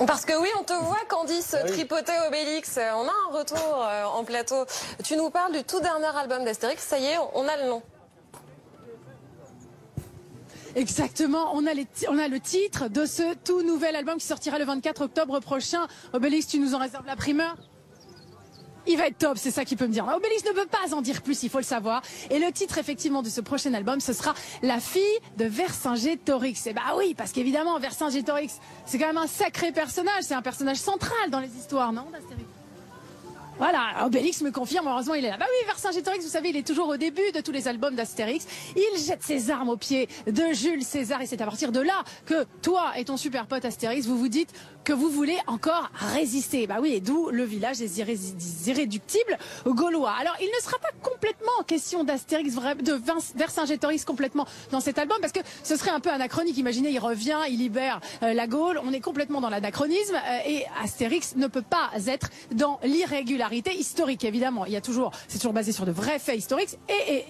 Parce que oui, on te voit, Candice, tripoter Obélix. On a un retour en plateau. Tu nous parles du tout dernier album d'Astérix. Ça y est, on a le nom. Exactement, on a le titre de ce tout nouvel album qui sortira le 24 octobre prochain. Obélix, tu nous en réserves la primeur? Il va être top, c'est ça qu'il peut me dire. Obélix ne peut pas en dire plus, il faut le savoir. Et le titre, effectivement, de ce prochain album, ce sera La fille de Vercingétorix. Et bah oui, parce qu'évidemment, Vercingétorix, c'est quand même un sacré personnage. C'est un personnage central dans les histoires, non, d'Astérix? Voilà, Obélix me confirme, heureusement il est là. Bah oui, Vercingétorix, vous savez, il est toujours au début de tous les albums d'Astérix. Il jette ses armes aux pieds de Jules César et c'est à partir de là que toi et ton super pote Astérix, vous vous dites que vous voulez encore résister. Bah oui, et d'où le village des irréductibles gaulois. Alors, il ne sera pas complètement question d'Astérix, de Vercingétorix complètement dans cet album parce que ce serait un peu anachronique. Imaginez, il revient, il libère la Gaule, on est complètement dans l'anachronisme et Astérix ne peut pas être dans l'irrégularité historique, évidemment. Il y a toujours, c'est toujours basé sur de vrais faits historiques et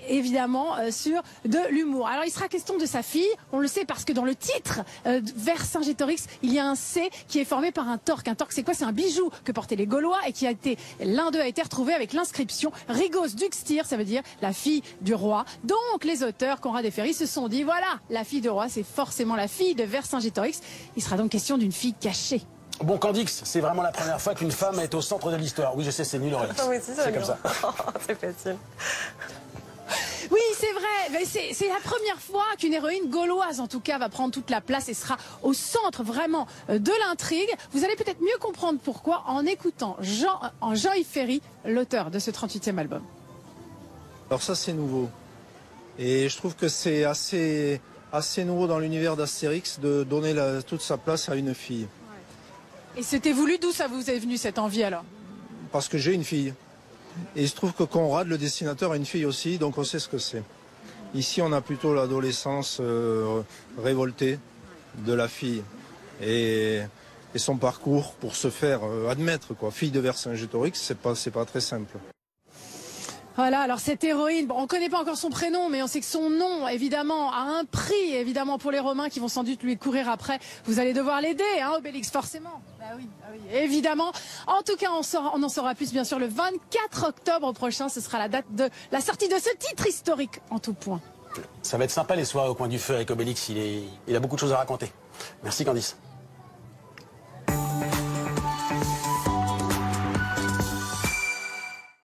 évidemment sur de l'humour. Alors il sera question de sa fille, on le sait parce que dans le titre Vercingétorix, il y a un C qui est formé par un torque. Un torque, c'est quoi? C'est un bijou que portaient les Gaulois et qui a été, l'un d'eux a été retrouvé avec l'inscription Rigos Duxtir, ça veut dire la fille du roi. Donc les auteurs, Conrad et Ferry, se sont dit voilà, la fille du roi, c'est forcément la fille de Vercingétorix. Il sera donc question d'une fille cachée. Bon, Candix, c'est vraiment la première fois qu'une femme est au centre de l'histoire. Oui, je sais, c'est nul, Aurélie. Oui, c'est comme ça. C'est facile. Oui, c'est vrai. C'est la première fois qu'une héroïne gauloise, en tout cas, va prendre toute la place et sera au centre vraiment de l'intrigue. Vous allez peut-être mieux comprendre pourquoi en écoutant Jean-Yves Ferry, l'auteur de ce 38e album. Alors ça, c'est nouveau. Et je trouve que c'est assez nouveau dans l'univers d'Astérix de donner toute sa place à une fille. Et c'était voulu, d'où ça vous est venu cette envie alors? Parce que j'ai une fille. Et il se trouve que Conrad, le dessinateur, a une fille aussi, donc on sait ce que c'est. Ici, on a plutôt l'adolescence révoltée de la fille. Et son parcours pour se faire admettre, quoi. Fille de Vercingétorix, c'est pas très simple. Voilà, alors cette héroïne, bon, on ne connaît pas encore son prénom, mais on sait que son nom, évidemment, a un prix, évidemment, pour les Romains qui vont sans doute lui courir après. Vous allez devoir l'aider, hein, Obélix, forcément. Bah oui, évidemment. En tout cas, on en saura plus, bien sûr, le 24 octobre prochain. Ce sera la date de la sortie de ce titre historique en tout point. Ça va être sympa les soirées au coin du feu avec Obélix. Il a beaucoup de choses à raconter. Merci, Candice.